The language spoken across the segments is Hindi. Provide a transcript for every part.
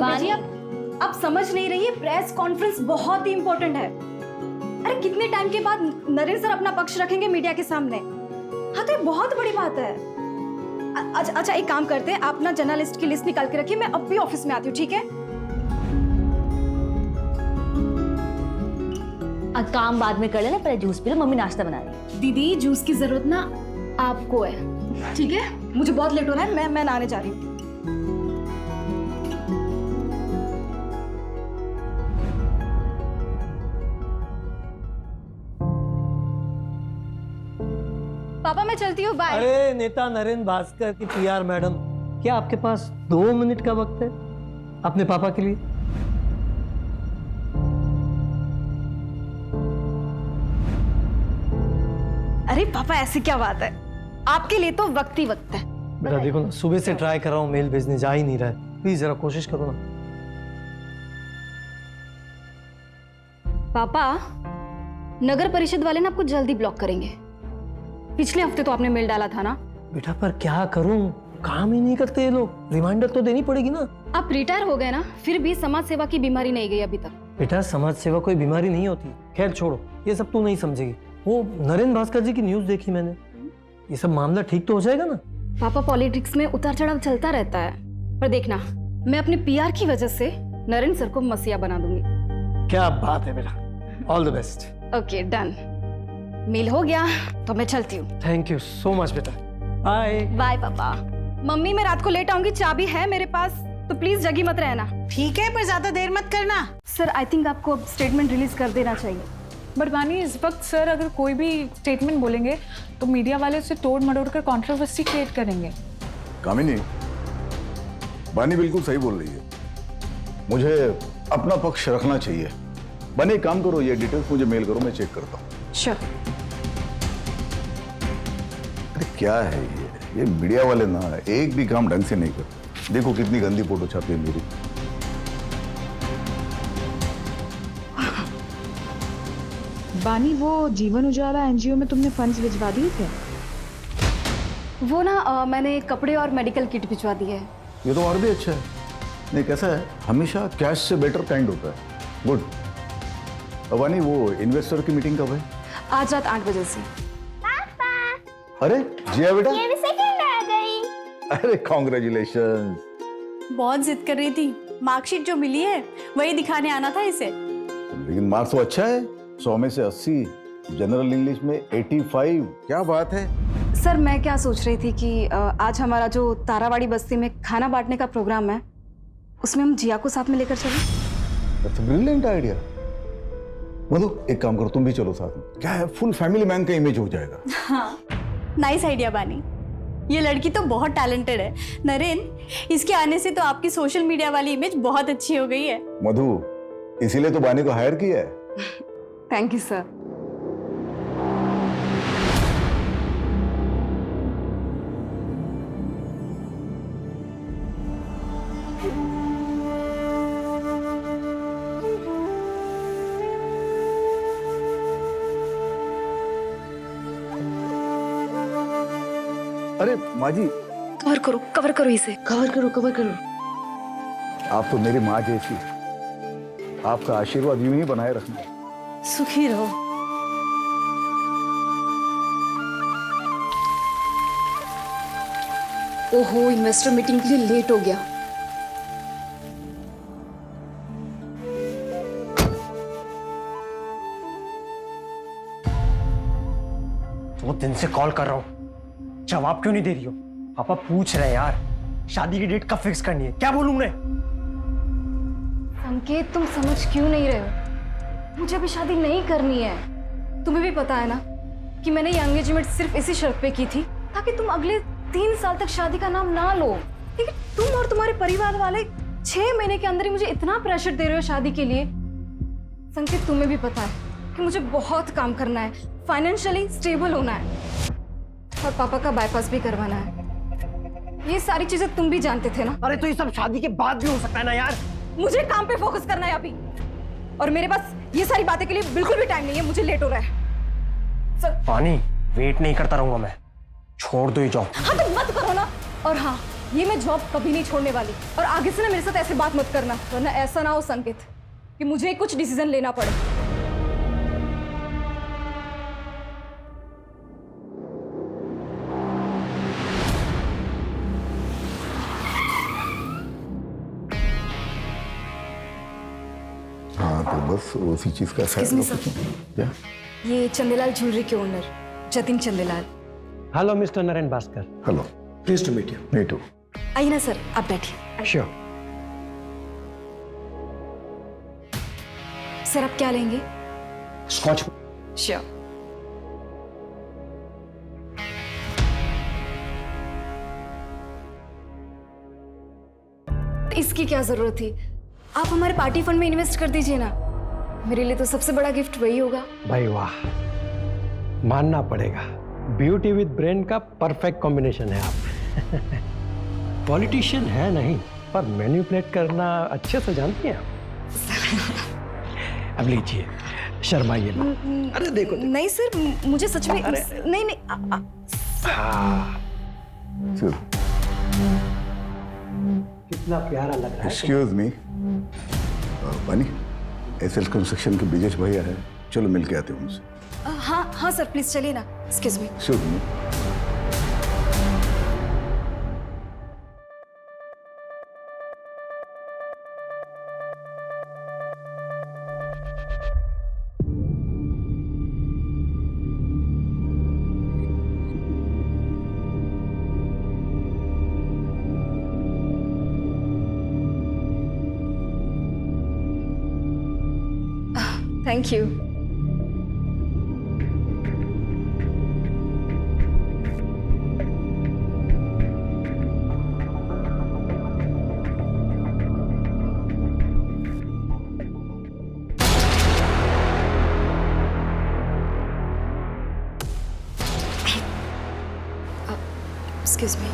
दुबे जी, आप समझ नहीं रही है, प्रेस कॉन्फ्रेंस बहुत ही इंपॉर्टेंट है। अरे कितने टाइम के बाद नरेंद्र सर अपना पक्ष रखेंगे मीडिया के सामने। हाँ तो ये बहुत बड़ी बात है। अच्छा एक काम करते हैं, आप ना जर्नलिस्ट की लिस्ट निकाल के रखिए, मैं अब भी ऑफिस में आती हूँ, ठीक है? काम बाद में कर लेना, पहले जूस पी लो, मम्मी नाश्ता बना रही है। दीदी जूस की जरूरत ना आपको है, ठीक है? मुझे बहुत लेट हो रहा है, मैं नहाने जा रही हूँ। पापा मैं चलती हूँ, बाय। अरे नेता नरेंद्र भास्कर की पीआर मैडम, क्या आपके पास 2 मिनट का वक्त है अपने पापा के लिए? अरे पापा ऐसी क्या बात है, आपके लिए तो वक्त ही वक्त है। बेटा देखो ना, सुबह से ट्राई कर रहा हूँ, मेल भेजने जा ही नहीं रहा है, प्लीज जरा कोशिश करो ना। पापा नगर परिषद वाले ना आपको जल्दी ब्लॉक करेंगे। पिछले हफ्ते तो आपने मेल डाला था ना। बेटा पर क्या करूं, काम ही नहीं करते ये लोग, रिमाइंडर तो देनी पड़ेगी ना। आप रिटायर हो गए ना, फिर भी समाज सेवा की बीमारी नहीं गई अभी तक। बेटा समाज सेवा कोई बीमारी नहीं होती। खैर छोड़ो, ये सब तू नहीं समझेगी। वो नरेंद्र भास्कर जी की न्यूज देखी मैंने, ये सब मामला ठीक तो हो जाएगा ना? पापा पॉलिटिक्स में उतार चढ़ाव चलता रहता है, पर देखना मैं अपने पीआर की वजह से नरेंद्र सर को मसीहा बना दूंगी। क्या बात है बेटा, all the best. Okay done, mail हो गया तो मैं चलती हूँ। थैंक यू सो मच बेटा, बाय। बाय पापा। मम्मी मैं रात को लेट आऊंगी, चाबी है मेरे पास, तो प्लीज जगी मत रहना। ठीक है, पर ज्यादा देर मत करना। सर आई थिंक आपको स्टेटमेंट रिलीज कर देना चाहिए। बट बानी इस वक्त सर अगर कोई भी स्टेटमेंट बोलेंगे तो मीडिया वाले उसे तोड़ मरोड़ कर कंट्रोवर्सी क्रिएट करेंगे। कामिनी, बानी बिल्कुल सही बोल रही है, मुझे अपना पक्ष रखना चाहिए। बानी एक काम करो, ये डिटेल्स मुझे मेल करो, मैं चेक करता हूँ। श्योर। अरे क्या है ये मीडिया वाले ना एक भी काम ढंग से नहीं करते। देखो कितनी गंदी फोटो छापी है मेरी। बानी वो जीवन उजाला एनजीओ में तुमने फंड्स भिजवा दिए थे? वो ना मैंने कपड़े और मेडिकल किट भिजवा दी है। ये तो और भी अच्छा है। नहीं कैसा है, हमेशा कैश से बेटर काइंड होता है। गुड। बानी वो इन्वेस्टर की मीटिंग कब है? आज रात 8 बजे से। अरे जिया बेटा, ये भी सेकंड आ गई। अरे कॉन्ग्रेचुलेशन। बहुत जिद कर रही थी, मार्कशीट जो मिली है वही दिखाने आना था इसे। लेकिन मार्क्स तो अच्छा है, 100 में से 80, जनरल इंग्लिश में 85। क्या बात है। सर मैं क्या सोच रही थी कि आज हमारा जो तारावाड़ी बस्ती में खाना बांटने का प्रोग्राम है, उसमें हम जिया को साथ में लेकर चलें। That's a brilliant idea. मतलब एक काम करो, तुम भी चलो साथ में। क्या है, फुल फैमिली मैन का इमेज हो जाएगा। हाँ नाइस आइडिया बानी, ये लड़की तो बहुत टैलेंटेड है। नरेंद्र, इसके आने से तो आपकी सोशल मीडिया वाली इमेज बहुत अच्छी हो गई है। मधु, इसीलिए तो बानी को हायर किया है। Thank you sir. अरे माँ जी, कवर करो इसे। कवर करो। आप तो मेरी माँ जैसी, आपका आशीर्वाद यूं ही बनाए रखना। सुखी रहो। ओहो, इन्वेस्टर मीटिंग के लिए लेट हो गया। दो दिन से कॉल कर रहा हूँ, जवाब क्यों नहीं दे रही हो? पापा पूछ रहे हैं यार, शादी की डेट कब फिक्स करनी है? क्या बोलूं मैं? संकेत तुम समझ क्यों नहीं रहे हो? मुझे अभी शादी नहीं करनी है। तुम्हें भी पता है ना कि मैंने ये एंगेजमेंट सिर्फ इसी शर्त पे की थी ताकि तुम अगले 3 साल तक शादी का नाम ना लो। लेकिन तुम और तुम्हारे परिवार वाले 6 महीने के अंदर ही मुझे इतना प्रेशर दे रहे हो शादी के लिए। संकेत तुम्हें भी पता है कि मुझे बहुत काम करना है, फाइनेंशियली स्टेबल होना है और पापा का बाईपास भी करवाना है। ये सारी चीजें तुम भी जानते थे ना। अरे तो ये सब शादी के बाद भी हो सकता है ना यार। मुझे काम पे फोकस करना है अभी, और मेरे पास ये सारी बातें के लिए बिल्कुल भी टाइम नहीं है। मुझे लेट हो रहा है। पानी, वेट नहीं करता रहूंगा मैं, छोड़ दो ये जॉब। हाँ तो मत करो ना। और हाँ, ये मैं जॉब कभी नहीं छोड़ने वाली। और आगे से ना मेरे साथ ऐसे बात मत करना, वरना ऐसा ना हो संकेत कि मुझे कुछ डिसीजन लेना पड़े। हाँ तो बस उसी चीज का Excuse me, sir. क्या? ये चंदेलाल ज्वेलरी के owner Jatin Chandelal. Hello mister Naren Bhaskar. Hello, pleased to meet you. Me too. आइए ना सर, आप बैठिए। श्योर। सर आप क्या लेंगे? स्कॉच। श्योर। इसकी क्या जरूरत थी? आप हमारे पार्टी फंड में इन्वेस्ट कर दीजिए ना। मेरे लिए तो सबसे बड़ा गिफ्ट वही होगा। भाई वाह, मानना पड़ेगा, ब्यूटी विद ब्रेन का परफेक्ट कॉम्बिनेशन है आप। पॉलिटिशियन है नहीं, पर मैनिपुलेट करना अच्छे से जानती हैं आप। अब लीजिए, शर्माइए ना। अरे देखो, देखो। नहीं सर, मुझे सच में नहीं नहीं चल, कितना प्यारा लग रहा है। एक्सक्यूज मी, पानी एसएल कंस्ट्रक्शन के ब्रिजेश भैया है, चलो मिल के आते हैं उनसे। हाँ हाँ सर, प्लीज चलिए ना। Excuse me. Excuse me. Thank you. Excuse me.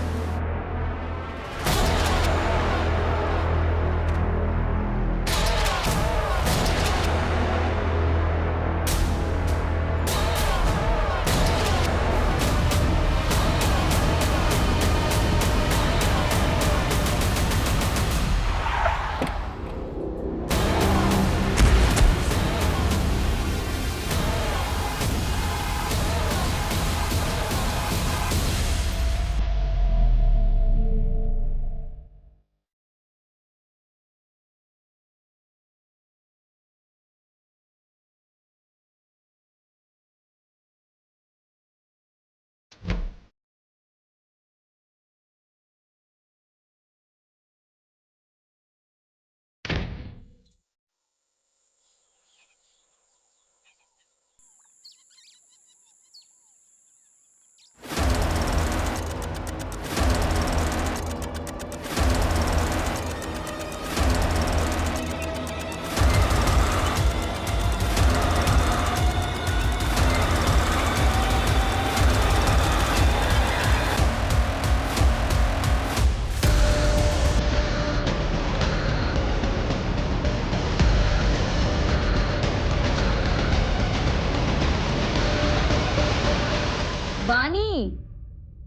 बानी,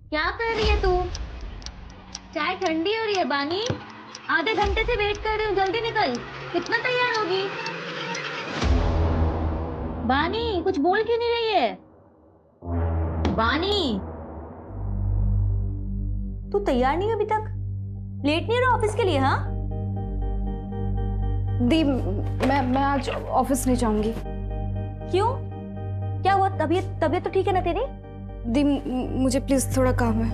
क्या कर रही है तू? चाय ठंडी हो रही है बानी। आधे घंटे से वेट कर रही हूँ, जल्दी निकल। कितना तैयार होगी? बानी, कुछ बोल क्यों नहीं रही है? बानी, तू तैयार नहीं अभी तक? लेट नहीं हो रहा ऑफिस के लिए? हाँ दी, मैं आज ऑफिस नहीं जाऊंगी। क्यों? क्या हुआ? तबीयत तो ठीक है ना तेरी? दी, मुझे प्लीज थोड़ा काम है।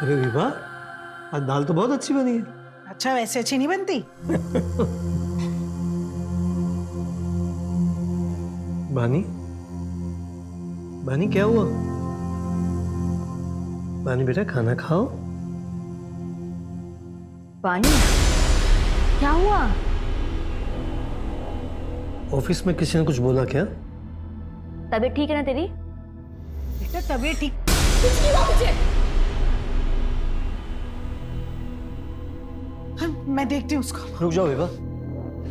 अरे विभा, आज दाल तो बहुत अच्छी बनी है। अच्छा, वैसे अच्छी नहीं बनती? बानी, बानी क्या हुआ? बानी बेटा, खाना खाओ। बानी, क्या हुआ? ऑफिस में किसी ने कुछ बोला क्या? तबीयत ठीक है ना तेरी? बेटा तबीयत ठीक? हाँ, मैं देखती हूँ उसको। रुक जाओ विभा,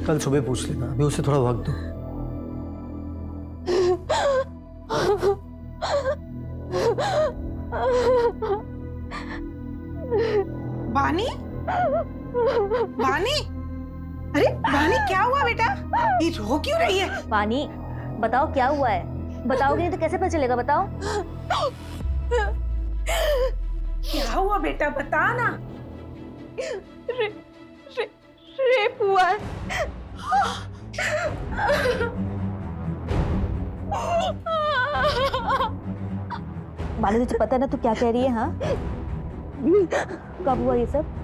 कल सुबह पूछ लेना, अभी उसे थोड़ा वक्त दो। बानी, बानी, अरे बानी क्या हुआ बेटा? ये रो क्यों रही है? पानी, बताओ क्या हुआ है? बताओगे नहीं तो कैसे पता चलेगा? बताओ। क्या हुआ बेटा, बता ना। रेप हुआ है। बानी तुझे पता है ना तू क्या कह रही है? हाँ, कब हुआ ये सब?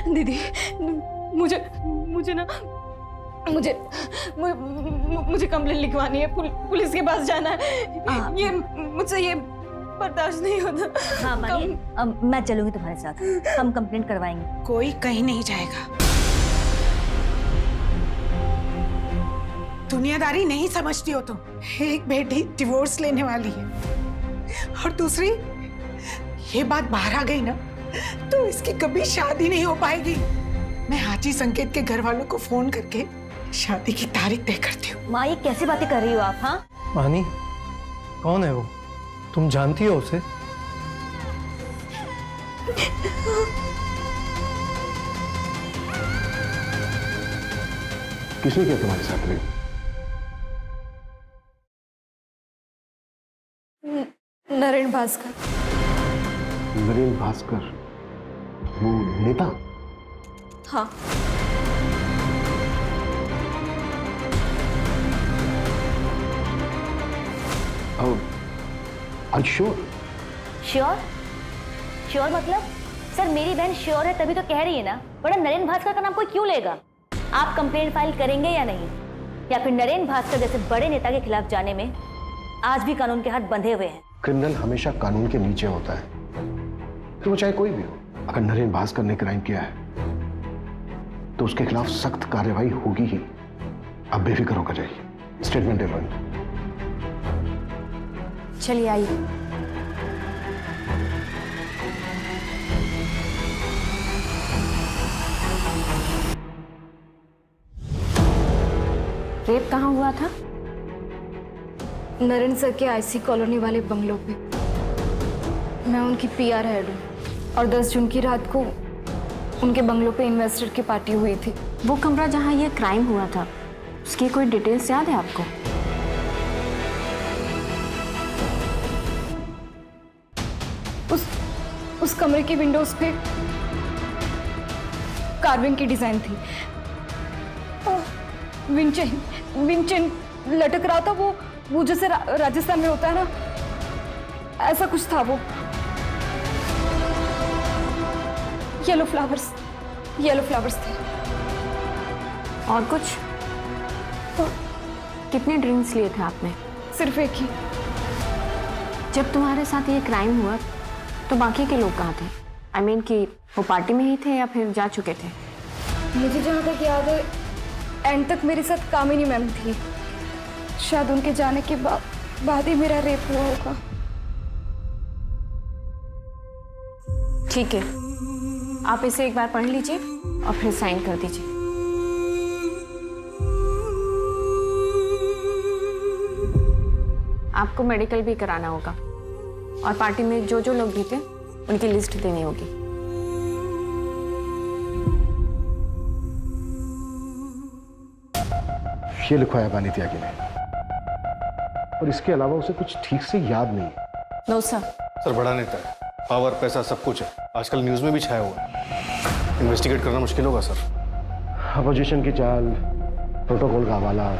दीदी, मुझे ना मुझे कंप्लेंट लिखवानी है, पुलिस के पास जाना है। ये मुझसे ये बर्दाश्त नहीं होता। हाँ बानी, मैं चलूंगी तुम्हारे साथ, हम कंप्लेंट करवाएंगे। कोई कहीं नहीं जाएगा। दुनियादारी नहीं समझती हो तुम। एक बेटी डिवोर्स लेने वाली है और दूसरी, ये बात बाहर आ गई ना तो इसकी कभी शादी नहीं हो पाएगी। मैं हाजी संकेत के घर वालों को फोन करके शादी की तारीख तय करती हूँ। माँ, ये कैसी बातें कर रही हो आप? हाँ, मानी, कौन है वो? तुम जानती हो उसे? किसने किया तुम्हारे साथ रेप? नरेन भास्कर। नरेन भास्कर, वो नेता? हाँ। श्योर? श्योर? श्योर मतलब? सर मेरी बहन श्योर है तभी तो कह रही है ना, बड़ा नरेन भास्कर का नाम कोई क्यों लेगा? आप कंप्लेंट फाइल करेंगे या नहीं? या फिर नरेन भास्कर जैसे बड़े नेता के खिलाफ जाने में आज भी कानून के हाथ बंधे हुए हैं? क्रिमिनल हमेशा कानून के नीचे होता है, तो वो चाहे कोई भी हो। अगर नरेन भास्कर ने क्राइम किया है तो उसके खिलाफ सख्त कार्रवाई होगी ही। अब बेफिक्र होकर जाइए, स्टेटमेंट दे लो। चलिए आइए। रेप कहाँ हुआ था? नरेन सर के आईसी कॉलोनी वाले बंगलों पे। मैं उनकी पीआर हेड हूँ और 10 जून की रात को उनके बंगलों पे इन्वेस्टर की पार्टी हुई थी। वो कमरा जहाँ ये क्राइम हुआ था, उसकी कोई डिटेल्स याद है आपको? उस कमरे की विंडोज पे कार्विंग की डिजाइन थी। विंचेन लटक रहा था, वो जैसे राजस्थान में होता है ना, ऐसा कुछ था वो। येलो फ्लावर्स थे। और कुछ? कितने ड्रिंक्स लिए थे आपने? सिर्फ एक ही। जब तुम्हारे साथ ये क्राइम हुआ तो बाकी के लोग कहाँ थे? I mean कि वो पार्टी में ही थे या फिर जा चुके थे? मुझे जहाँ तक याद है एंड तक मेरे साथ कामिनी मैम थी। शायद उनके जाने के बाद ही मेरा रेप हुआ होगा। ठीक है, आप इसे एक बार पढ़ लीजिए और फिर साइन कर दीजिए। आपको मेडिकल भी कराना होगा और पार्टी में जो जो लोग भी थे उनकी लिस्ट देनी होगी। ये लिखवाया बानी त्यागी ने, और इसके अलावा उसे कुछ ठीक से याद नहीं है। No sir. सर बड़ा नेता है, पावर पैसा सब कुछ है, आजकल न्यूज में भी छाया हुआ है। इन्वेस्टिगेट करना मुश्किल होगा सर। अपोजिशन की चाल, प्रोटोकॉल का हवाला,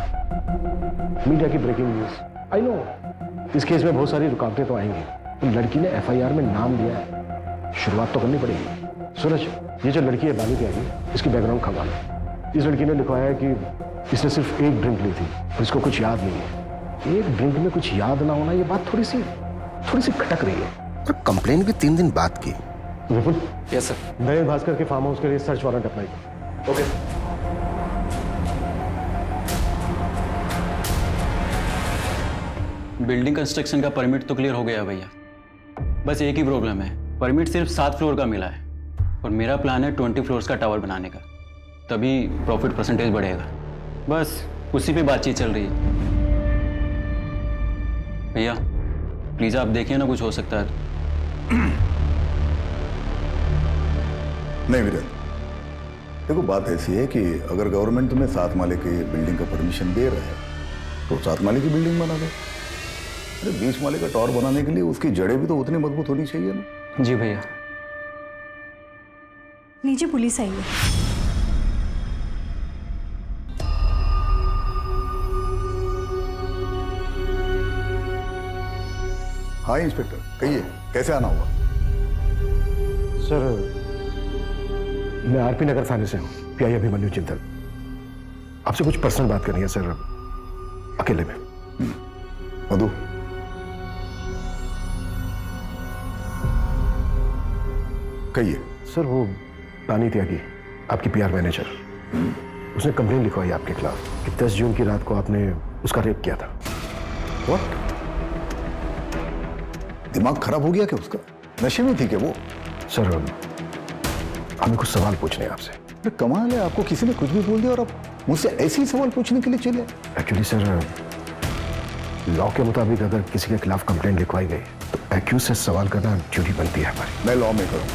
मीडिया की ब्रेकिंग न्यूज। आई नो इस केस में बहुत सारी रुकावटें तो आएंगी, तो लड़की ने एफआईआर में नाम लिया है, शुरुआत तो करनी पड़ेगी। सूरज, ये जो लड़की है बानी त्यागी, इसकी बैकग्राउंड खंगाल। इस लड़की ने लिखवाया है कि इसने सिर्फ एक ड्रिंक ली थी और इसको कुछ याद नहीं है। एक ड्रिंक में कुछ याद ना होना, ये बात थोड़ी सी खटक रही है। पर कंप्लेन भी 3 दिन बाद की। विपुल, यस सर। नरेन भास्कर के फार्म हाउस के लिए सर्च वारंट अप्लाई करो। ओके। बिल्डिंग कंस्ट्रक्शन का परमिट तो क्लियर हो गया भैया, बस एक ही प्रॉब्लम है, परमिट सिर्फ 7 फ्लोर का मिला है और मेरा प्लान है 20 फ्लोर्स का टावर बनाने का, तभी प्रॉफिट परसेंटेज बढ़ेगा। बस उसी पे बातचीत चल रही है। भैया प्लीज आप देखिए ना, कुछ हो सकता है तो। नहीं वीरेंद्र, देखो बात ऐसी है कि अगर गवर्नमेंट तुम्हें 7 माले की बिल्डिंग का परमिशन दे रहा है तो 7 माले की बिल्डिंग बना दो। अरे 20 माले का टावर बनाने के लिए उसकी जड़ें भी तो उतनी मजबूत होनी चाहिए ना। जी भैया। नीचे पुलिस आई है। हाँ इंस्पेक्टर, कहिए कैसे आना होगा? सर, मैं आरपी नगर थाने से हूँ, पीआई अभिमन्यु चिंतल। आपसे कुछ पर्सनल बात करनी है सर, अकेले में। मधु, कहिए। सर, वो बानी त्यागी, आपकी पीआर मैनेजर, उसने कंप्लेन लिखवाई आपके खिलाफ कि 10 जून की रात को आपने उसका रेप किया था। व्हाट? दिमाग खराब हो गया क्या उसका? नशे में थी क्या वो? सर, हमें कुछ सवाल पूछने हैं आपसे। अरे कमाल है, आपको किसी ने कुछ भी बोल दिया और आप मुझसे ऐसे ही सवाल पूछने के लिए चले? एक्चुअली सर, लॉ के मुताबिक अगर किसी के खिलाफ कंप्लेंट लिखवाई गई तो एक्यूज से सवाल करना ड्यूटी बनती है हमारी। मैं लॉ मेकर हूँ,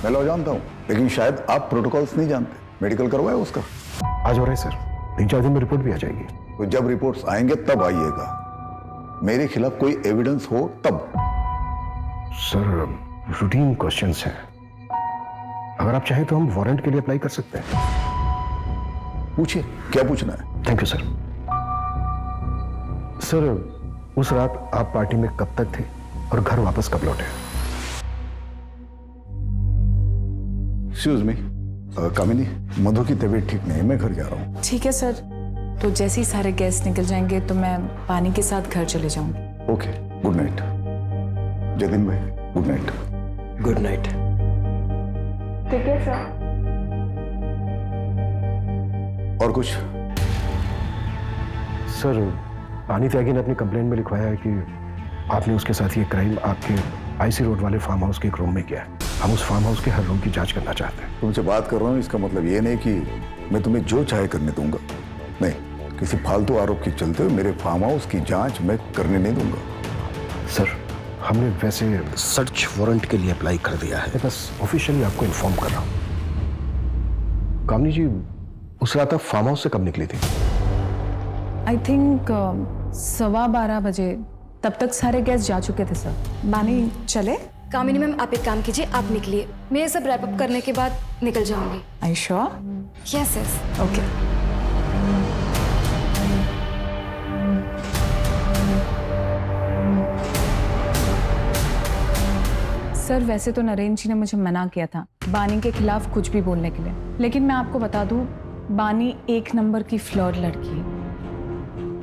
मैं लॉ जानता हूँ, लेकिन शायद आप प्रोटोकॉल्स नहीं जानते। मेडिकल करवाया उसका? आज हो रहा है सर, 3-4 दिन में रिपोर्ट भी आ जाएगी। तो जब रिपोर्ट्स आएंगे तब आइएगा, मेरे खिलाफ कोई एविडेंस हो तब। सर, रूटीन क्वेश्चंस हैं, अगर आप चाहें तो हम वारंट के लिए अप्लाई कर सकते हैं। पूछिए, क्या पूछना है? Thank you sir. सर, उस रात आप पार्टी में कब तक थे और घर वापस कब लौटे? एक्सक्यूज मी, कामिनी, मधु की तबीयत ठीक नहीं है, मैं घर जा रहा हूँ। ठीक है सर, तो जैसे ही सारे गेस्ट निकल जाएंगे तो मैं पानी के साथ घर चले जाऊंगी। Okay, good night. जतिन भाई, गुड नाइट। Good night. ठीक है सर। और कुछ? सर, बानी त्यागी ने अपनी कंप्लेंट में लिखवाया है कि आपने उसके साथ ये क्राइम आपके आईसी रोड वाले फार्म हाउस के एक रूम में किया है। हम उस फार्म हाउस के हर रूम की जांच करना चाहते हैं। तुमसे बात कर रहा हूँ, इसका मतलब ये नहीं कि मैं तुम्हें जो चाहे करने दूंगा। नहीं, किसी फालतू आरोप के चलते हुए मेरे फार्म हाउस की जांच मैं करने नहीं दूंगा। सर, हमने वैसे सर्च वारंट के लिए अप्लाई कर दिया है। बस ऑफिशियली आपको इन्फॉर्म कर रहा हूँ। कामनी जी, उस रात आप फार्म हाउस से कब निकली थी? आई थिंक 12:15 बजे, तब तक सारे गेस्ट जा चुके थे सर। बानी चले? कामिनी मैम, आप एक काम कीजिए, आप निकलिए, मैं ये सब रैप अप करने के बाद निकल जाऊंगी। I sure? Yes yes. Okay. Sir, वैसे तो नरेन जी ने मुझे मना किया था बानी के खिलाफ कुछ भी बोलने के लिए, लेकिन मैं आपको बता दूं, बानी 1 नंबर की फ्लर्ट लड़की है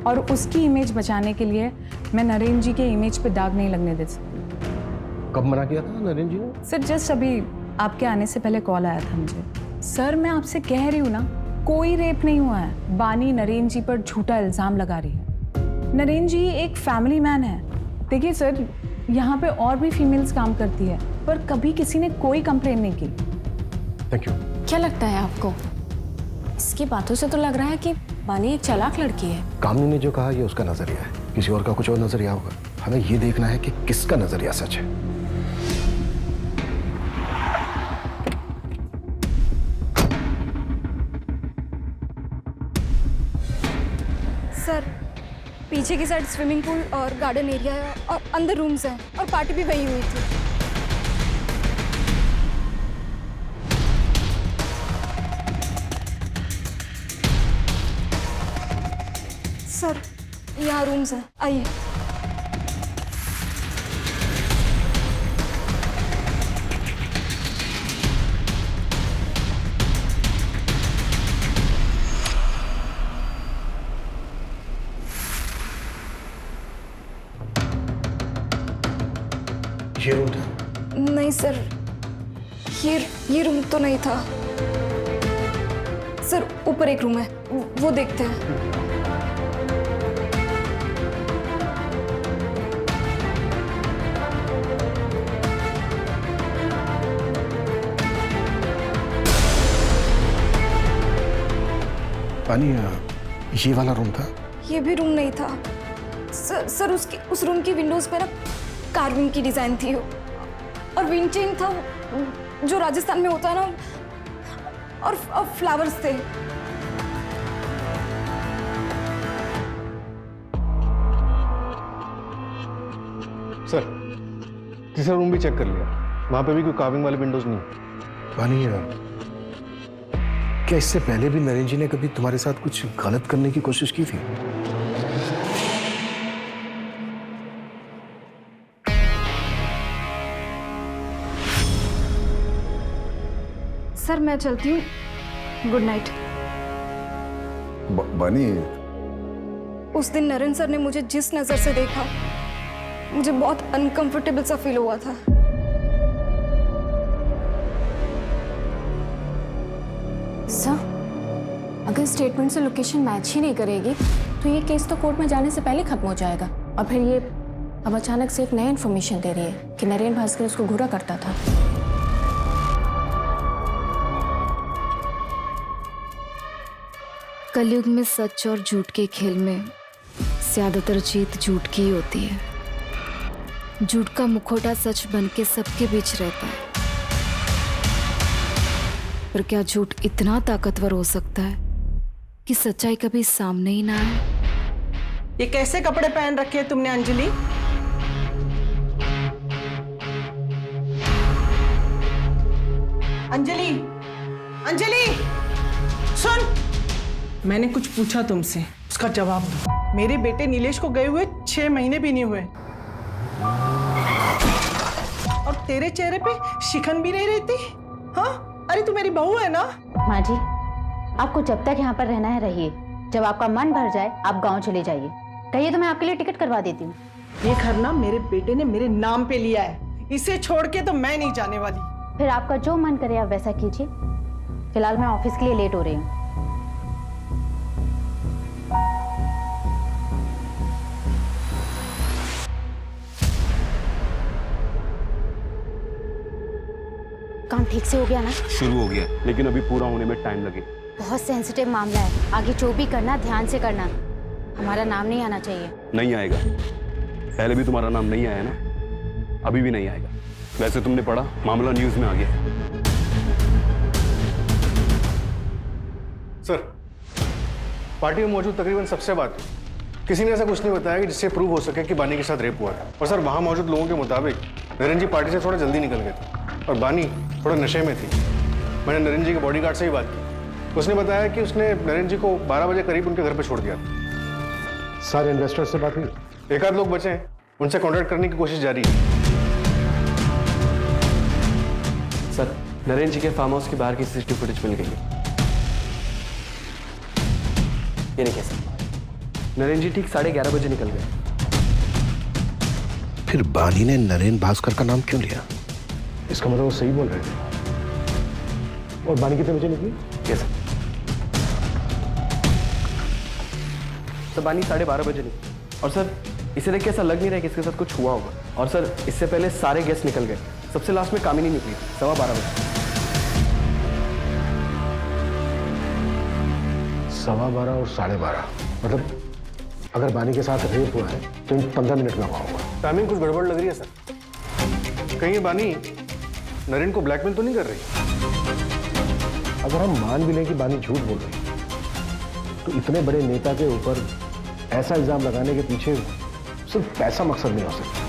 और उसकी इमेज बचाने के लिए मैं नरेन जी के इमेज पे दाग नहीं लगने दे सकती। कब मना किया था नरेन जी ने? सर, जस्ट अभी आपके आने से पहले कॉल आया था मुझे। सर, मैं आपसे कह रही हूँ ना, कोई रेप नहीं हुआ है। बानी नरेन जी पर झूठा इल्जाम लगा रही है। नरेन जी एक फैमिली मैन है। देखिए सर, यहाँ पे और भी फीमेल्स काम करती है, पर कभी किसी ने कोई कंप्लेन नहीं की। Thank you. क्या लगता है आपको? इसकी बातों से तो लग रहा है कि बानी एक चालाक लड़की है। कामनी ने जो कहा ये उसका नजरिया है, किसी और का कुछ और नजरिया होगा। हमें ये देखना है कि किसका नजरिया सच है। सर, पीछे की साइड स्विमिंग पूल और गार्डन एरिया है और अंदर रूम्स हैं और पार्टी भी वहीं हुई थी। सर, यहाँ रूम्स हैं, आइए। नहीं सर, ये रूम तो नहीं था सर। ऊपर एक रूम है, वो देखते हैं। पानी ये वाला रूम था? ये भी रूम नहीं था सर। उस रूम की विंडोज पे ना कार्विंग की डिजाइन थी और विंड चेन था जो राजस्थान में होता है ना, और फ्लावर्स थे। सर तीसरा रूम भी चेक कर लिया, वहां पे भी कोई कार्विंग वाले विंडोज नहीं। पानी क्या इससे पहले भी नरेन जी ने कभी तुम्हारे साथ कुछ गलत करने की कोशिश की थी? सर मैं चलती हूँ, गुड नाइट। बानी, उस दिन नरेन सर ने मुझे जिस नजर से देखा, मुझे बहुत अनकंफर्टेबल सा फील हुआ था। सर, अगर स्टेटमेंट से लोकेशन मैच ही नहीं करेगी तो ये केस तो कोर्ट में जाने से पहले खत्म हो जाएगा। और फिर ये अब अचानक से एक नई इन्फॉर्मेशन दे रही है कि नरेन भास्कर उसको घूरा करता था। कलयुग में सच और झूठ के खेल में ज्यादातर जीत झूठ की ही होती है। झूठ का मुखौटा सच बन के सबके बीच रहता है, पर क्या झूठ इतना ताकतवर हो सकता है कि सच्चाई कभी सामने ही ना आए? ये कैसे कपड़े पहन रखे हैं तुमने अंजलि? अंजलि, अंजलि सुन, मैंने कुछ पूछा तुमसे, उसका जवाब दो। मेरे बेटे नीलेश को गए हुए 6 महीने भी नहीं हुए और तेरे चेहरे पे शिकन भी नहीं रहती। हाँ, अरे तू मेरी बहू है ना? माँ जी, आपको जब तक यहाँ पर रहना है रहिए, जब आपका मन भर जाए आप गांव चले जाइए। कहिए तो मैं आपके लिए टिकट करवा देती हूँ। ये घर ना मेरे बेटे ने मेरे नाम पे लिया है, इसे छोड़ के तो मैं नहीं जाने वाली। फिर आपका जो मन करे आप वैसा कीजिए। फिलहाल मैं ऑफिस के लिए लेट हो रही हूँ। काम ठीक से हो गया ना? शुरू हो गया, लेकिन अभी पूरा होने में टाइम लगेगा। बहुत सेंसिटिव मामला है, आगे जो भी करना ध्यान से करना। हमारा नाम नहीं आना चाहिए। नहीं आएगा, पहले भी तुम्हारा नाम नहीं आया ना, अभी भी नहीं आएगा। वैसे तुमने पढ़ा, मामला न्यूज में आ गया। सर, पार्टी में मौजूद तकरीबन सबसे बात किसी ने ऐसा कुछ नहीं बताया कि जिससे प्रूव हो सके कि बानी के साथ रेप हुआ था। और सर, वहां मौजूद लोगों के मुताबिक नरेन जी पार्टी से थोड़ा जल्दी निकल गए थे और बानी थोड़ा नशे में थी। मैंने नरेन जी के बॉडीगार्ड से ही बात की, उसने बताया कि उसने नरेन जी को 12 बजे करीब उनके घर पर छोड़ दिया था। सारे इन्वेस्टर्स से बात हुई? एक आध लोग बचे हैं, उनसे कॉन्टैक्ट करने की कोशिश जारी है। सर, नरेन जी के फार्म हाउस के बाहर की सीसीटीवी फुटेज मिल गई है। ये नहीं कह सकता, नरेन जी ठीक 11:30 बजे निकल गए। फिर बानी ने नरेन भास्कर का नाम क्यों लिया? इसका मतलब वो सही बोल रहे थे। और बानी कितने बजे निकली? यस सर, बानी 12:30 बजे निकली। और सर, इसे देख के ऐसा लग नहीं रहा है कि इसके साथ कुछ हुआ होगा। और सर, इससे पहले सारे गेस्ट निकल गए, सबसे लास्ट में कामिनी निकली थी 12:15 बजे। 12:15 और 12:30, मतलब अगर बानी के साथ रेप हुआ है तो इन 15 मिनट में हुआ होगा। टाइमिंग कुछ गड़बड़ लग रही है सर। कहीं ये बानी नरेन को ब्लैकमेल तो नहीं कर रही? अगर हम मान भी लें कि बानी झूठ बोल रही है, तो इतने बड़े नेता के ऊपर ऐसा इल्जाम लगाने के पीछे सिर्फ पैसा मकसद नहीं हो सकता।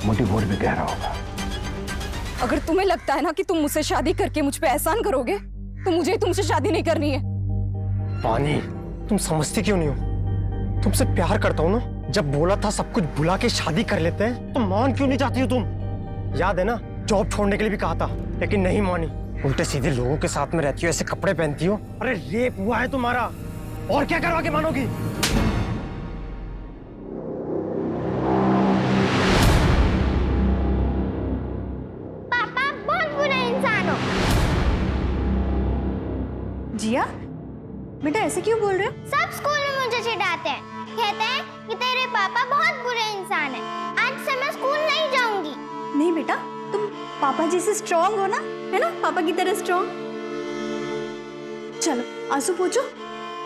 मोटिव और भी गहरा होगा। अगर तुम्हें लगता है ना कि तुम मुझसे शादी करके मुझ पे एहसान करोगे, तो मुझे तुमसे शादी नहीं करनी है। पानी, तुम समझती क्यों नहीं हो? तुमसे प्यार करता हूँ ना। जब बोला था सब कुछ भुला के शादी कर लेते हैं, तो मान क्यों नहीं जाती हो तुम? याद है ना, जॉब छोड़ने के लिए भी कहा था, लेकिन नहीं मानी। उल्टे सीधे लोगों के साथ में रहती हो, ऐसे कपड़े पहनती हो। अरे रेप हुआ है तुम्हारा, और क्या करवा के मानोगी? बेटा ऐसे क्यों बोल रहे हो? सब स्कूल में मुझे चिढ़ाते हैं, कहते हैं कि तेरे पापा बहुत बुरे इंसान हैं। आज से मैं स्कूल नहीं जाऊंगी। नहीं बेटा, तुम पापा जैसे स्ट्रांग हो ना, है ना, पापा की तरह स्ट्रांग। चलो आंसू पोंछो,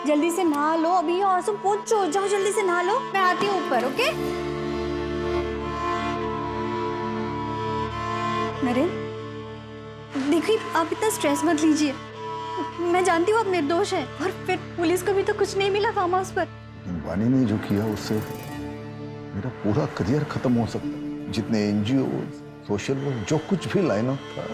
जल्दी से नहा लो। अभी आंसू पोंछो, जाओ जल्दी से नहा लो, मैं आती हूँ ऊपर। ओके नरेन, देखिए आप इतना स्ट्रेस मत लीजिए। मैं जानती हूँ आप निर्दोष हैं, और फिर पुलिस को भी तो कुछ नहीं मिला फार्म हाउस पर। बानी ने जो किया उससे मेरा पूरा करियर खत्म हो सकता है। जितने एनजीओ, सोशल वर्क, जो कुछ भी लाइन अप था,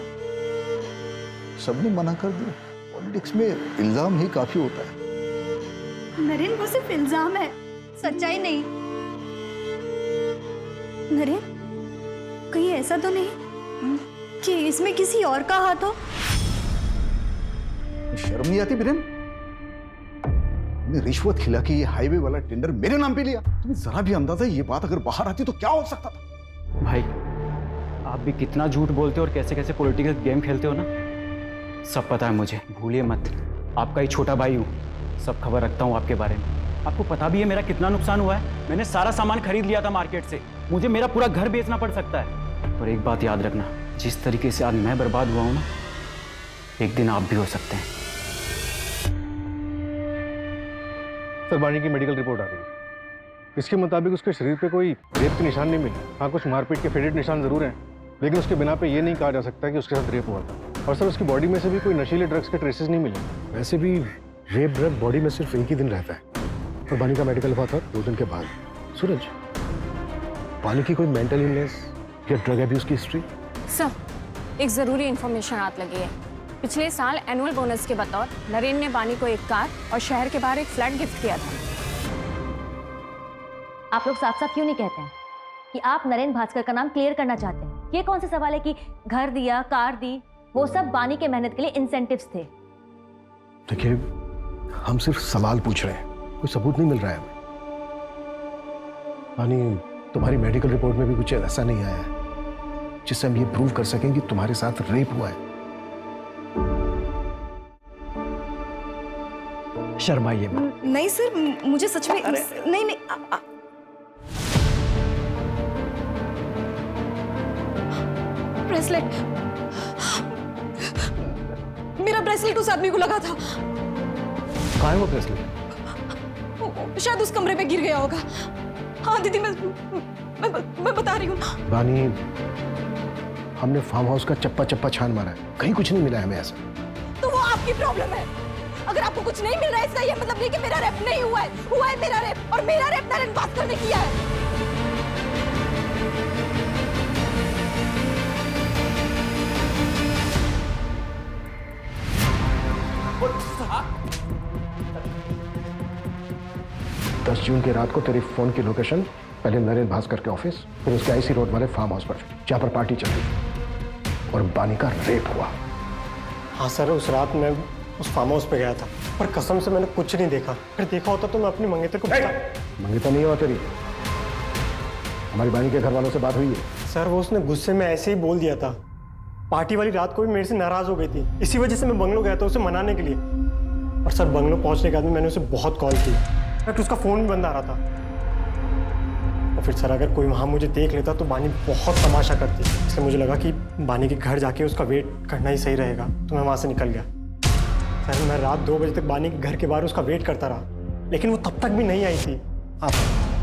सबने मना कर दिया। पॉलिटिक्स में इल्जाम ही काफी होता है। नरेन वो सिर्फ इल्जाम है, सच्चाई नहीं। नरेन कहीं ऐसा तो नहीं कि इसमें किसी और का हाथ हो? शर्म नहीं आती बिरेन? रिश्वत खिला के ये हाईवे वाला टेंडर मेरे नाम पे लिया। तुम्हें जरा भी अंदाजा ये बात अगर बाहर आती तो क्या हो सकता था? भाई आप भी कितना झूठ बोलते हो और कैसे कैसे पॉलिटिकल गेम खेलते हो ना, सब पता है मुझे। भूलिए मत, आपका ही छोटा भाई हूँ, सब खबर रखता हूँ आपके बारे में। आपको पता भी है मेरा कितना नुकसान हुआ है। मैंने सारा सामान खरीद लिया था मार्केट से, मुझे मेरा पूरा घर बेचना पड़ सकता है। और एक बात याद रखना, जिस तरीके से आज मैं बर्बाद हुआ हूँ ना, एक दिन आप भी हो सकते हैं। सर बानी की मेडिकल रिपोर्ट आ गई है। इसके मुताबिक उसके शरीर पे कोई रेप के निशान नहीं मिले। हाँ, कुछ मारपीट के फेडेड निशान जरूर हैं, लेकिन उसके बिना पे ये नहीं कहा जा सकता कि उसके साथ रेप हुआ था। और सर उसकी बॉडी में से भी कोई नशीले ड्रग्स के ट्रेसेस नहीं मिले। वैसे भी रेप ड्रग बॉडी में सिर्फ एक ही दिन रहता है, और बानी का मेडिकल हुआ था 2 दिन के बाद। सूरज, बानी की कोई मेंटल इलनेस या ड्रग एब्यूज की हिस्ट्री? सर, एक ज़रूरी इन्फॉर्मेशन हाथ लगी है। पिछले साल एनुअल बोनस के बतौर नरेन ने बानी को एक कार और शहर के बाहर एक फ्लैट गिफ्ट किया था। आप लोग साफ साफ क्यों नहीं कहते हैं कि आप नरेन भास्कर का नाम क्लियर करना चाहते हैं? ये कौन सा सवाल है कि घर दिया, कार दी, वो सब बानी के मेहनत के लिए इंसेंटिव्स थे। देखिए, हम सिर्फ सवाल पूछ रहे हैं, कोई सबूत नहीं मिल रहा है हमें। बानी, तुम्हारी मेडिकल रिपोर्ट में भी कुछ ऐसा नहीं आया है जिससे हम ये प्रूव कर सकें कि तुम्हारे साथ रेप हुआ है। शर्माइए मत। नहीं सर, मुझे सच में नहीं नहीं ब्रेसलेट, मेरा ब्रेसलेट उस आदमी को लगा था। कहाँ है वो ब्रेसलेट? शायद उस कमरे में गिर गया होगा। हाँ दीदी, मैं बता रही हूँ। बानी, हमने फार्म हाउस का चप्पा चप्पा छान मारा है, कहीं कुछ नहीं मिला हमें ऐसा। तो वो आपकी प्रॉब्लम है। अगर आपको कुछ नहीं मिल रहा है, इसका ये मतलब नहीं कि मेरा रेप नहीं हुआ है। हुआ है मेरा रेप, और मेरा रेप नरेन भास्कर ने किया है। दस जून की रात को तेरी फोन की लोकेशन पहले नरेन भास्कर के ऑफिस, फिर उसके आईसी रोड वाले फार्म हाउस पर, जहां पर पार्टी चल रही और बानी का रेप हुआ। हाँ सर, उस रात मैं उस फार्म हाउस पे गया था, पर कसम से मैंने कुछ नहीं देखा। फिर देखा होता तो मैं अपनी मंगेतर को मंगेतर नहीं हुआ तेरी, हमारी बानी के घर वालों से बात हुई है। सर वो उसने गुस्से में ऐसे ही बोल दिया था। पार्टी वाली रात को भी मेरे से नाराज हो गई थी, इसी वजह से मैं बंगलो गया था उसे मनाने के लिए। और सर बंगलो पहुंचने के बाद मैंने उसे बहुत कॉल की, बट उसका फोन भी बंद आ रहा था। और फिर सर अगर कोई वहाँ मुझे देख लेता तो बानी बहुत तमाशा करती, इसलिए मुझे लगा कि बानी के घर जाके उसका वेट करना ही सही रहेगा, तो मैं वहाँ से निकल गया। सर मैं रात 2 बजे तक बानी के घर के बाहर उसका वेट करता रहा, लेकिन वो तब तक भी नहीं आई थी।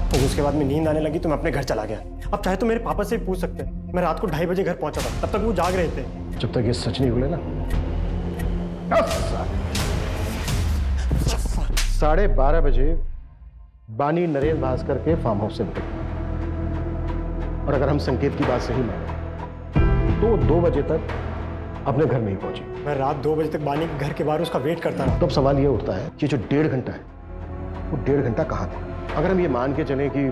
तो उसके बाद में नींद आने लगी तो मैं अपने घर चला गया। अब चाहे तो मेरे पापा से पूछ सकते हैं, मैं रात को 2:30 बजे घर पहुंचा था, तब तक वो जाग रहे थे। जब तक ये सच नहीं बोले ना। 12:30 बजे बानी नरेन भास्कर के फार्म हाउस से निकली, और अगर हम संकेत की बात सही माने तो 2 बजे तक अपने घर नहीं पहुंची। मैं रात 2 बजे तक बानी के घर के बाहर उसका वेट करता रहा। तो अब सवाल ये उठता है कि जो 1.5 घंटा है, वो 1.5 घंटा कहाँ था? अगर हम ये मान के चलें कि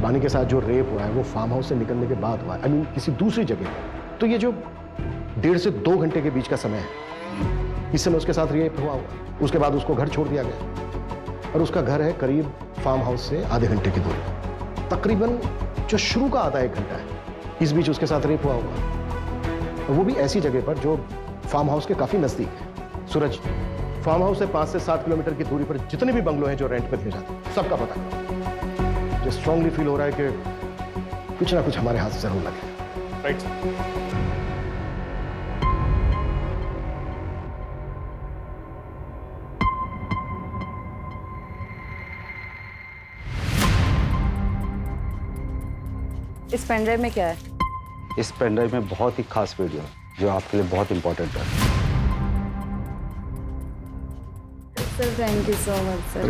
बानी के साथ जो रेप हुआ है वो फार्म हाउस से निकलने के बाद हुआ है, आई मीन किसी दूसरी जगह, तो ये जो 1.5 से 2 घंटे के बीच का समय है, इस समय उसके साथ रेप हुआ होगा। उसके बाद उसको घर छोड़ दिया गया, और उसका घर है करीब फार्म हाउस से आधे घंटे की दूरी। तकरीबन जो शुरू का आधा 1 घंटा है, इस बीच उसके साथ रेप हुआ होगा, और वो भी ऐसी जगह पर जो फार्म हाउस के काफी नजदीक है। सूरज, फार्म हाउस से 5 से 7 किलोमीटर की दूरी पर जितने भी बंगलो हैं जो रेंट पे दिए जाते हैं, सबका पता करो। मुझे स्ट्रांगली फील हो रहा है कि कुछ ना कुछ हमारे हाथ से जरूर लगे। Right sir. इस पेनड्राइव में क्या है? इस पेनड्राइव में बहुत ही खास वीडियो है जो आपके लिए बहुत इंपॉर्टेंट है। Sir thank you so much sir.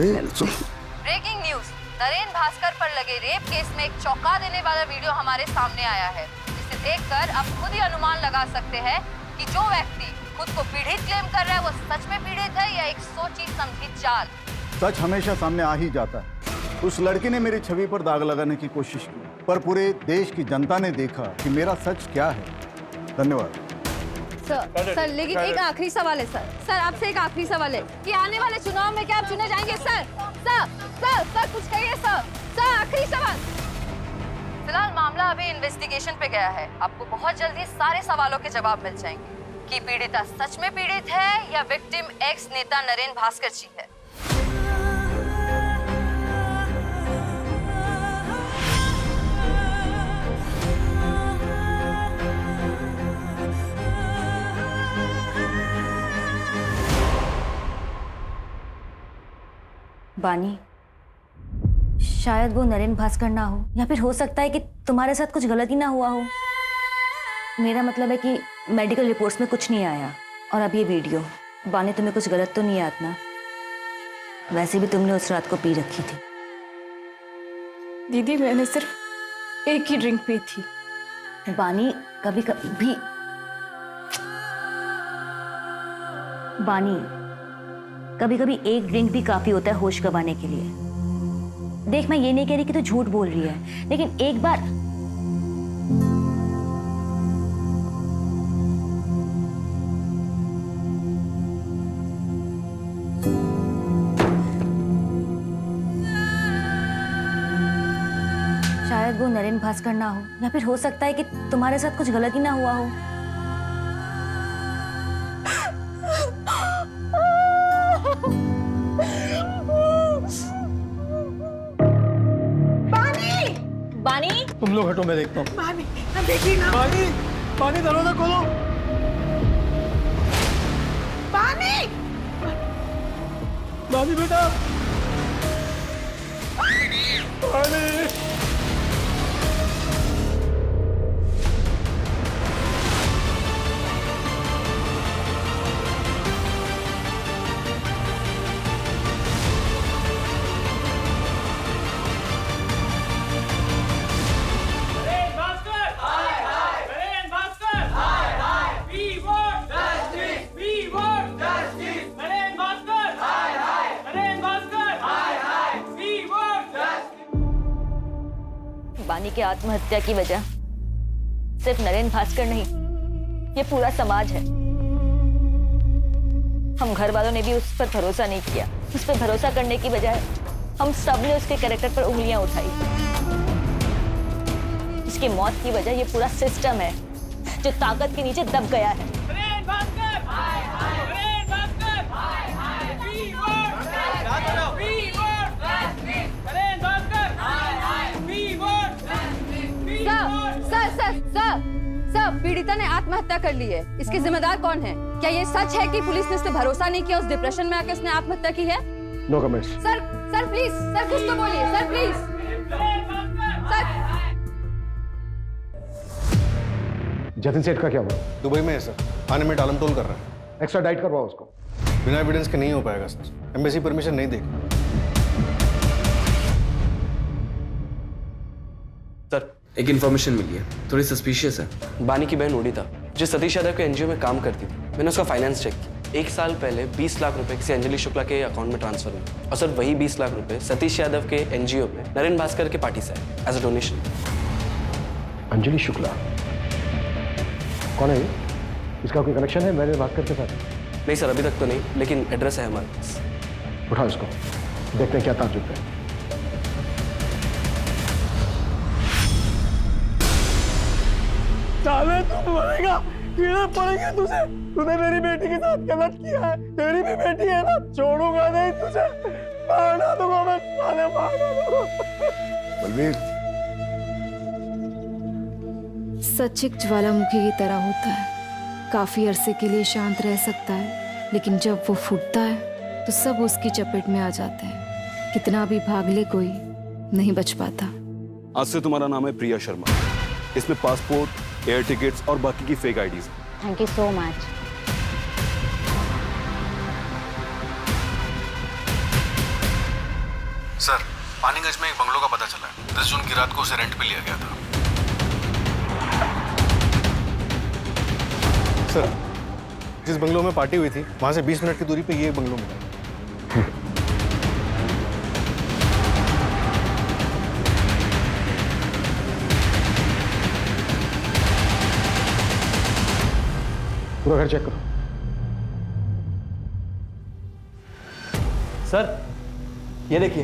Breaking news, Naren Bhaskar पर लगे रेप केस में एक चौंका देने वाला वीडियो हमारे सामने आया है, जिसे देखकर आप खुद ही अनुमान लगा सकते हैं कि जो व्यक्ति खुद को पीड़ित क्लेम कर रहा है वो सच में पीड़ित है या एक सोची समझी चाल। सच हमेशा सामने आ ही जाता है। उस लड़की ने मेरी छवि पर दाग लगाने की कोशिश की, पर पूरे देश की जनता ने देखा कि मेरा सच क्या है। धन्यवाद। सर लेकिन एक आखिरी सवाल है सर आपसे एक आखिरी सवाल है कि आने वाले चुनाव में क्या आप चुने जाएंगे? सर कुछ कहिए सर आखिरी सवाल। फिलहाल मामला अभी इन्वेस्टिगेशन पे गया है, आपको बहुत जल्दी सारे सवालों के जवाब मिल जाएंगे कि पीड़िता सच में पीड़ित है या विक्टिम एक्स नेता नरेन भास्कर जी है। बानी, शायद वो नरेन भास्कर ना हो, या फिर हो सकता है कि तुम्हारे साथ कुछ गलती ना हुआ हो। मेरा मतलब है कि मेडिकल रिपोर्ट्स में कुछ नहीं आया। और अब ये वीडियो, बानी तुम्हें कुछ गलत तो नहीं याद ना? वैसे भी तुमने उस रात को पी रखी थी। दीदी मैंने सिर्फ एक ही ड्रिंक पी थी। बानी कभी कभी एक ड्रिंक भी काफी होता है होश गंवाने के लिए। देख, मैं ये नहीं कह रही कि तू झूठ बोल रही है, लेकिन एक बार शायद वो नरेन भास्कर ना हो, या फिर हो सकता है कि तुम्हारे साथ कुछ गलती ना हुआ हो। तुम लोग हटो, मैं देखता हूँ। बानी, देखिए ना। बानी दरवाजा खोलो। बानी बेटा। बानी। बानी की आत्महत्या की वजह सिर्फ नरेन भास्कर नहीं, ये पूरा समाज है। हम घर वालों ने भी उस पर भरोसा नहीं किया। उस पर भरोसा करने की बजाय हम सब ने उसके कैरेक्टर पर उंगलियां उठाई। उसकी मौत की वजह ये पूरा सिस्टम है जो ताकत के नीचे दब गया है। सर, पीड़िता ने आत्महत्या कर ली है, इसके जिम्मेदार कौन है? क्या ये सच है कि पुलिस ने उस पर भरोसा नहीं किया, उस डिप्रेशन में आके उसने आत्महत्या की है? No comments. Sir please, sir कुछ तो बोलिए, सर प्लीज। सर जतिन सेठ का क्या हुआ? दुबई में है सर, आने में टालमटोल कर रहा है। एक्स्ट्रा डाइट करवाओ उसको। बिना एविडेंस के नहीं हो पाएगा सर, एम्बेसी परमिशन नहीं देगी। सर एक इन्फॉर्मेशन मिली है, थोड़ी सस्पिशियस है। बानी की बहन ओडिता जो सतीश यादव के एनजीओ में काम करती थी, मैंने उसका फाइनेंस चेक किया। 1 साल पहले 20 लाख रुपए किसी अंजलि शुक्ला के अकाउंट में ट्रांसफर हुए, और सर वही 20 लाख रुपए सतीश यादव के एनजीओ में नरेन भास्कर के पार्टी से आए as a donation. Anjali Shukla कौन है ये? इसका कोई कनेक्शन है नरेन भास्कर के साथ? नहीं सर, अभी तक तो नहीं, लेकिन एड्रेस है हमारे पास। उठाओ इसको, देखते हैं क्या ताज्जुब है। साले तू मरेगा, कीड़े पड़ेंगे तुझे। तूने मेरी बेटी के साथ गलत किया है, तेरी भी बेटी है ना, छोड़ूंगा नहीं तुझे, मार डालूंगा मैं, साले मार डालूंगा। बलबीर, सच एक ज्वालामुखी की तरह होता है, काफी अरसे के लिए शांत रह सकता है, लेकिन जब वो फूटता है तो सब उसकी चपेट में आ जाते हैं। कितना भी भाग ले कोई नहीं बच पाता। आज से तुम्हारा नाम है प्रिया शर्मा। इसमें पासपोर्ट, एयर टिकट्स और बाकी की fake IDs. Thank you so much. Sir, Paniganj में एक बंगलो का पता चला है। 10 जून की रात को उसे रेंट पे लिया गया था। सर, जिस बंगलो में पार्टी हुई थी वहां से 20 मिनट की दूरी पे ये बंगलो मिला। पूरा घर चेक करो। सर, ये देखिए।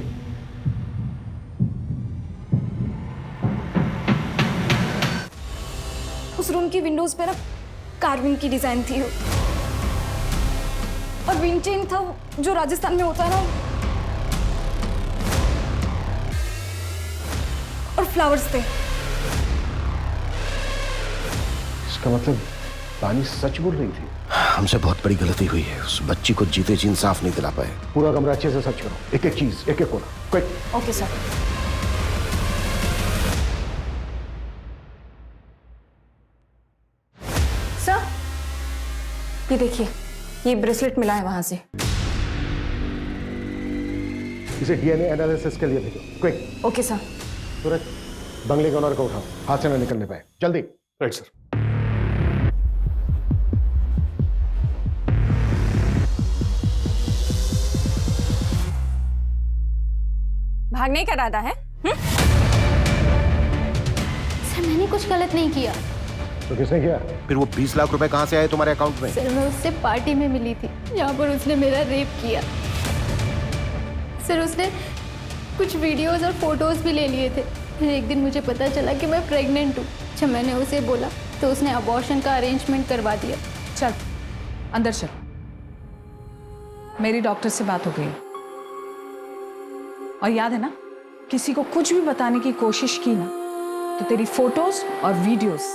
उस रूम की विंडोज पे ना कार्विंग की डिजाइन थी और विंटेज था जो राजस्थान में होता है ना, और फ्लावर्स थे। इसका मतलब बानी सच बोल रही थी। हमसे बहुत बड़ी गलती हुई है, उस बच्ची को जीते जी इंसाफ नहीं दिला पाए। पूरा कमरा अच्छे से सर्च करो, एक एक चीज, एक एक कोना, क्विक। Okay sir. सर, ये देखिए, ये ब्रेसलेट मिला है वहां से। इसे डीएनए एनालिसिस के लिए भेजो, क्विक। Okay sir. सूरज, बंगले के ओनर को उठाओ, हाथ से ना निकलने पाए, जल्दी। Right sir. भागने का इरादा है? सर मैंने कुछ गलत नहीं किया। तो किसने किया? फिर वो 20 लाख रुपए कहाँ से आए तुम्हारे अकाउंट में? सर मैं उससे पार्टी में मिली थी जहाँ पर उसने मेरा रेप किया। सर उसने कुछ वीडियोस और फोटोज भी ले लिए थे। फिर एक दिन मुझे पता चला कि मैं प्रेग्नेंट हूँ। जब मैंने उसे बोला तो उसने अबॉर्शन का अरेंजमेंट करवा दिया। चल अंदर चल, मेरी डॉक्टर से बात हो गई और याद है ना, किसी को कुछ भी बताने की कोशिश की ना तो तेरी फोटोज और वीडियोस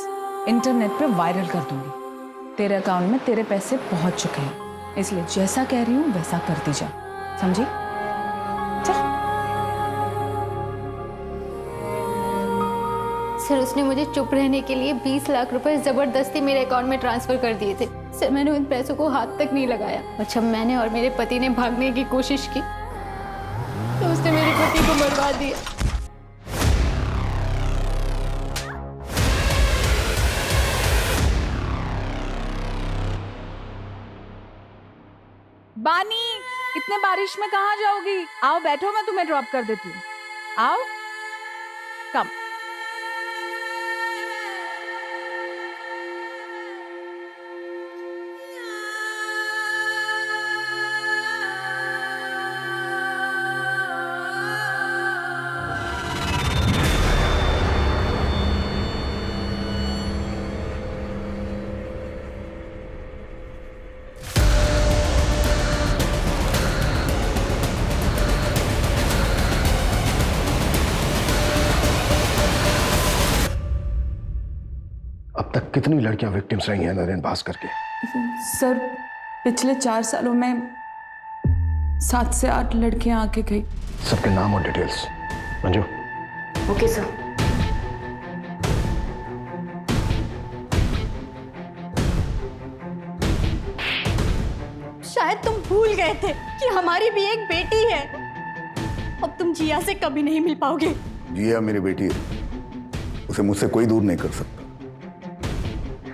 इंटरनेट पे वायरल कर दूंगी। तेरे अकाउंट में तेरे पैसे पहुंच चुके हैं, इसलिए जैसा कह रही हूं वैसा करती जा, समझी? चल। सर उसने मुझे चुप रहने के लिए 20 लाख रुपए जबरदस्ती मेरे अकाउंट में ट्रांसफर कर दिए थे। सर मैंने उन पैसों को हाथ तक नहीं लगाया और जब मैंने और मेरे पति ने भागने की कोशिश की तो उसने मेरे पति को मरवा दिया। बानी, इतने बारिश में कहाँ जाओगी? आओ बैठो, मैं तुम्हें ड्रॉप कर देती हूँ। आओ, कम। अब तक कितनी लड़कियां विक्टिम्स रही हैं नरेन भास्कर के? सर पिछले 4 सालों में 7 से 8 लड़कियां आके गई। सबके नाम और डिटेल्स। मंजू। Okay sir. शायद तुम भूल गए थे कि हमारी भी एक बेटी है। अब तुम जिया से कभी नहीं मिल पाओगे। जिया मेरी बेटी है, उसे मुझसे कोई दूर नहीं कर सकता।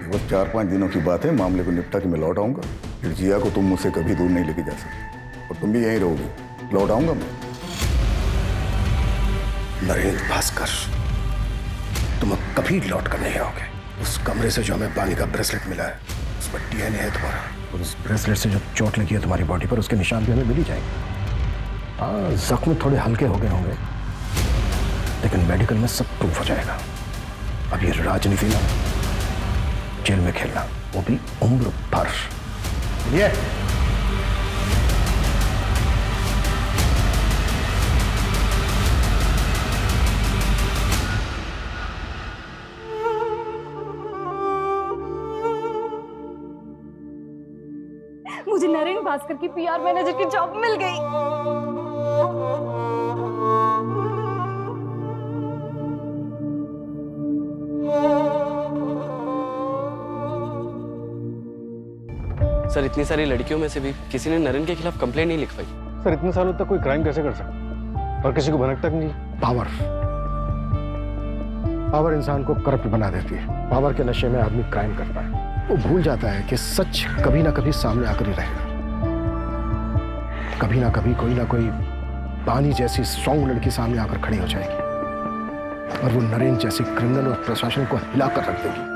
बस 4-5 दिनों की बात है, मामले को निपटा के मैं लौट आऊंगा। फिर जिया को तुम मुझसे कभी दूर नहीं लेके जा सकते और तुम भी यहीं रहोगे। लौट आऊंगा मैं। नरेन भास्कर, तुम अब कभी लौट कर नहीं आओगे। उस कमरे से जो हमें बानी का ब्रेसलेट मिला है उस पर डीएनए है तुम्हारा, और उस ब्रेसलेट से जो चोट लगी है तुम्हारी बॉडी पर उसके निशान भी हमें मिल ही जाएंगे। हाँ, जख्म थोड़े हल्के हो गए होंगे लेकिन मेडिकल में सब प्रूफ हो जाएगा। अब ये राजनीति ना जेल में खेलना, वो भी उम्र भर। ये मुझे नरेन भास्कर की पीआर मैनेजर की जॉब मिल गई। सर इतनी सारी लड़कियों में से भी किसी ने नरेन के खिलाफ कंप्लेंट नहीं लिखवाई। सर इतने सालों तक कोई क्राइम कैसे कर सकता और किसी को भनक तक नहीं? पावर पावर इंसान को करप्ट बना देती है। पावर के नशे में आदमी क्राइम करता है, वो भूल जाता है कि सच कभी ना कभी सामने आकर ही रहेगा। कभी ना कभी कोई ना कोई बानी जैसी स्ट्रॉन्ग लड़की सामने आकर खड़ी हो जाएगी और वो नरेन जैसे क्रिमिनल और प्रशासन को हिलाकर रख देगी।